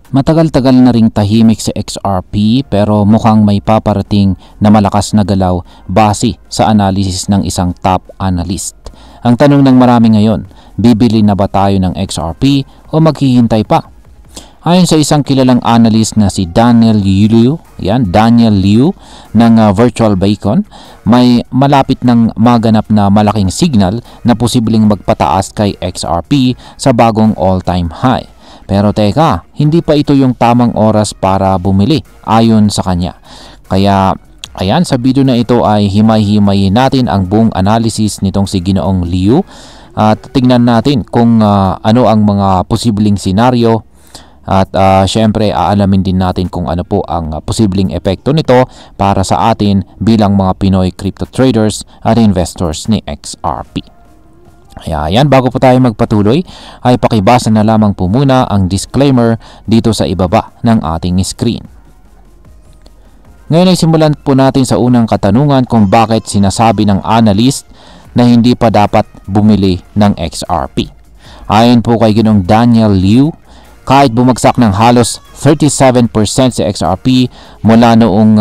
Matagal-tagal na ring tahimik si XRP pero mukhang may paparating na malakas na galaw base sa analysis ng isang top analyst. Ang tanong ng marami ngayon, bibili na ba tayo ng XRP o maghihintay pa? Ayon sa isang kilalang analyst na si Daniel Liu ng Virtual Bacon, may malapit ng maganap na malaking signal na posibleng magpataas kay XRP sa bagong all-time high. Pero teka, hindi pa ito yung tamang oras para bumili ayon sa kanya. Kaya ayan, sa video na ito ay himay-himayin natin ang buong analysis nitong si Ginoong Liu at tingnan natin kung ano ang mga posibleng senaryo at syempre aalamin din natin kung ano po ang posibleng epekto nito para sa atin bilang mga Pinoy crypto traders at investors ni XRP. Ayan, bago po tayo magpatuloy ay pakibasa na lamang po muna ang disclaimer dito sa ibaba ng ating screen. Ngayon ay simulan po natin sa unang katanungan kung bakit sinasabi ng analyst na hindi pa dapat bumili ng XRP. Ayon po kay Ginoong Daniel Liu, kahit bumagsak ng halos 37% si XRP mula noong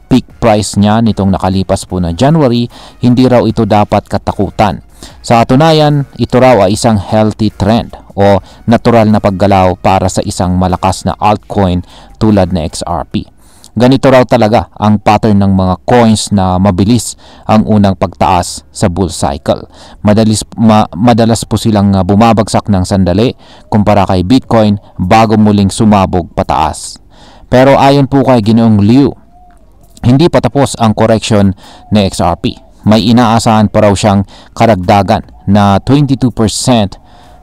peak price niya nitong nakalipas po na January, hindi raw ito dapat katakutan. Sa katunayan, ito raw ay isang healthy trend o natural na paggalaw para sa isang malakas na altcoin tulad na XRP. Ganito raw talaga ang pattern ng mga coins na mabilis ang unang pagtaas sa bull cycle. Madalas po silang bumabagsak ng sandali kumpara kay Bitcoin bago muling sumabog pataas. Pero ayon po kay Ginoong Liu, hindi pa tapos ang correction ni XRP. May inaasahan pa raw siyang karagdagan na 22%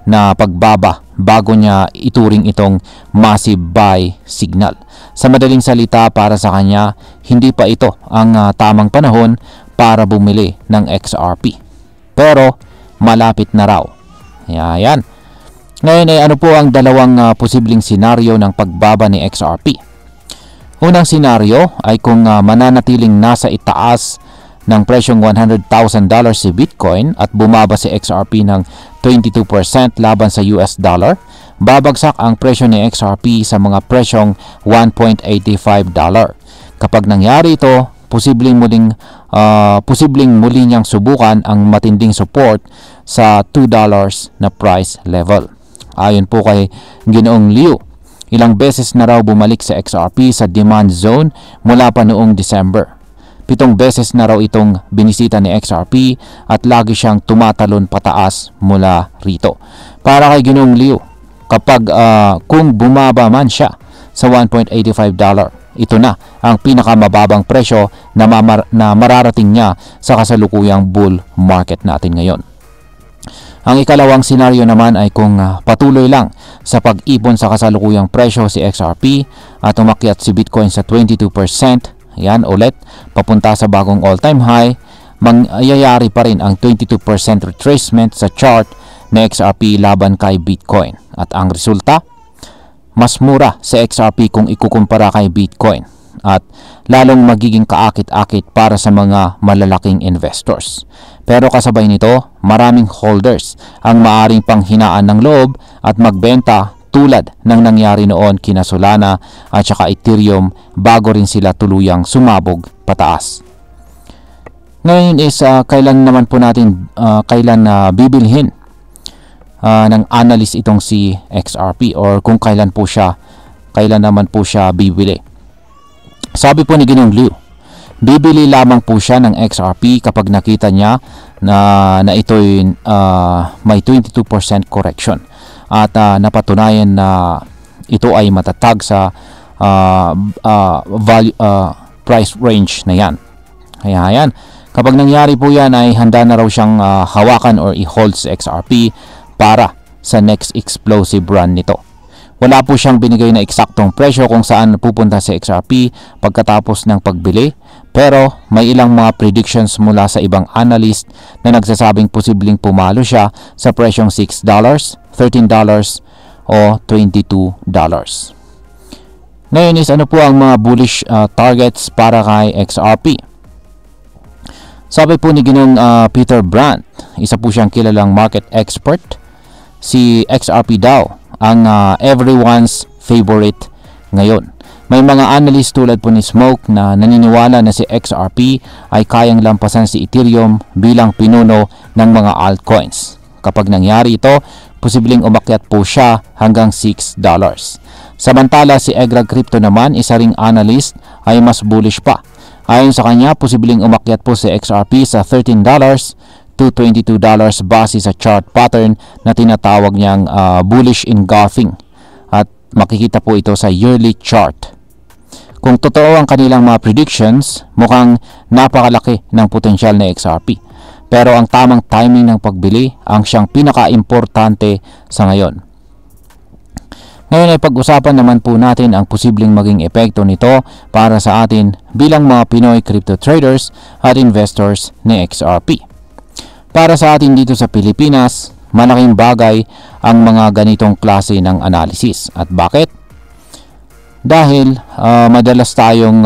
na pagbaba bago niya ituring itong massive buy signal. Sa madaling salita, para sa kanya, hindi pa ito ang tamang panahon para bumili ng XRP. Pero malapit na raw. Ayan. Ngayon ay ano po ang dalawang posibleng senaryo ng pagbaba ni XRP? Unang senaryo ay kung mananatiling nasa itaas ng presyong $100,000 si Bitcoin at bumaba si XRP ng 22% laban sa US dollar, babagsak ang presyo ni XRP sa mga presyong $1.85. Kapag nangyari ito, posibleng muli niyang subukan ang matinding support sa $2 na price level. Ayon po kay Ginoong Liu, ilang beses na raw bumalik sa XRP sa demand zone mula pa noong December. 7 beses na raw itong binisita ni XRP at lagi siyang tumatalon pataas mula rito. Para kay Ginoong Liu, kung bumaba man siya sa $1.85, ito na ang pinakamababang presyo na mararating niya sa kasalukuyang bull market natin ngayon. Ang ikalawang senaryo naman ay kung patuloy lang sa pag-ipon sa kasalukuyang presyo si XRP at umakyat si Bitcoin sa 22%, yan ulit, papunta sa bagong all-time high, mangyayari pa rin ang 22% retracement sa chart na XRP laban kay Bitcoin. At ang resulta, mas mura sa XRP kung ikukumpara kay Bitcoin at lalong magiging kaakit-akit para sa mga malalaking investors. Pero kasabay nito, maraming holders ang maaring panghinaan ng loob at magbenta tulad ng nangyari noon kina Solana at saka Ethereum bago rin sila tuluyang sumabog pataas. Ngayon is kailan naman po natin bibilhin ng analyst itong si XRP or kung kailan naman po siya bibili. Sabi po ni Ginoong Liu, bibili lamang po siya ng XRP kapag nakita niya na ito'y may 22% correction at napatunayan na ito ay matatag sa price range na yan. Ayan. Kapag nangyari po yan ay handa na raw siyang hawakan or i-hold sa XRP para sa next explosive run nito. Wala po siyang binigay na eksaktong presyo kung saan pupunta si XRP pagkatapos ng pagbili, pero may ilang mga predictions mula sa ibang analyst na nagsasabing posibleng pumalo siya sa presyong $6, $13 o $22. Ngayon is ano po ang mga bullish targets para kay XRP? Sabi po ni Ginoong Peter Brandt, isa po siyang kilalang market expert, si XRP daw ang everyone's favorite ngayon. May mga analyst tulad po ni Smoke na naniniwala na si XRP ay kayang lampasan si Ethereum bilang pinuno ng mga altcoins. Kapag nangyari ito, posibleng umakyat po siya hanggang $6. Samantala si Egrag Crypto naman, isa ring analyst, ay mas bullish pa. Ayon sa kanya, posibleng umakyat po si XRP sa $13 to $22 base sa chart pattern na tinatawag niyang bullish engulfing, at makikita po ito sa yearly chart. Kung totoo ang kanilang mga predictions, mukhang napakalaki ng potensyal na XRP. Pero ang tamang timing ng pagbili ang siyang pinaka-importante sa ngayon. Ngayon ay pag-usapan naman po natin ang posibleng maging epekto nito para sa atin bilang mga Pinoy crypto traders at investors ni XRP. Para sa atin dito sa Pilipinas, malaking bagay ang mga ganitong klase ng analysis. At bakit? Dahil madalas tayong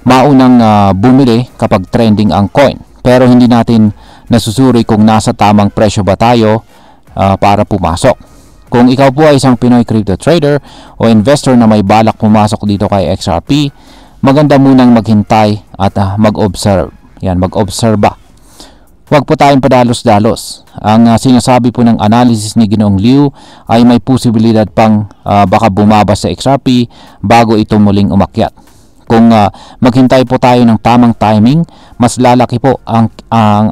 maunang bumili kapag trending ang coin. Pero hindi natin nasusuri kung nasa tamang presyo ba tayo para pumasok. Kung ikaw po ay isang Pinoy crypto trader o investor na may balak pumasok dito kay XRP, maganda munang maghintay at mag-observe. Yan, mag-obserba. Huwag po tayong padalos-dalos. Ang sinasabi po ng analysis ni Ginoong Liu ay may posibilidad pang baka bumaba sa XRP bago ito muling umakyat. Kung maghintay po tayo ng tamang timing, mas lalaki po ang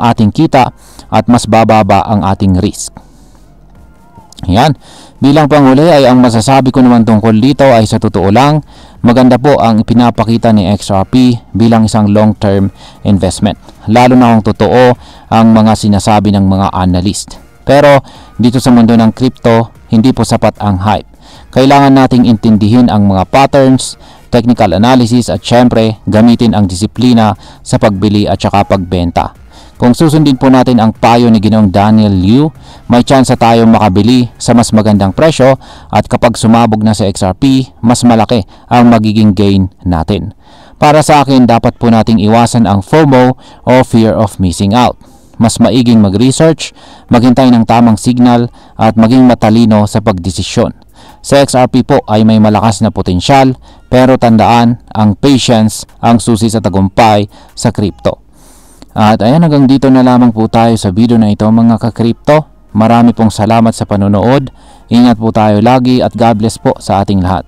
ating kita at mas bababa ang ating risk. Yan. Bilang panghuli ay ang masasabi ko naman tungkol dito ay sa totoo lang, maganda po ang ipinapakita ni XRP bilang isang long-term investment. Lalo na kung totoo ang mga sinasabi ng mga analyst. Pero dito sa mundo ng crypto, hindi po sapat ang hype. Kailangan nating intindihin ang mga patterns, technical analysis at syempre gamitin ang disiplina sa pagbili at saka pagbenta. Kung susundin po natin ang payo ni Ginoong Daniel Liu, may chance tayo makabili sa mas magandang presyo at kapag sumabog na sa XRP, mas malaki ang magiging gain natin. Para sa akin, dapat po nating iwasan ang FOMO o fear of missing out. Mas maiging mag-research, maghintay ng tamang signal at maging matalino sa pagdesisyon. Sa XRP po ay may malakas na potensyal, pero tandaan, ang patience ang susi sa tagumpay sa crypto. At ayan, hanggang dito na lamang po tayo sa video na ito mga ka-crypto. Marami pong salamat sa panonood. Ingat po tayo lagi at God bless po sa ating lahat.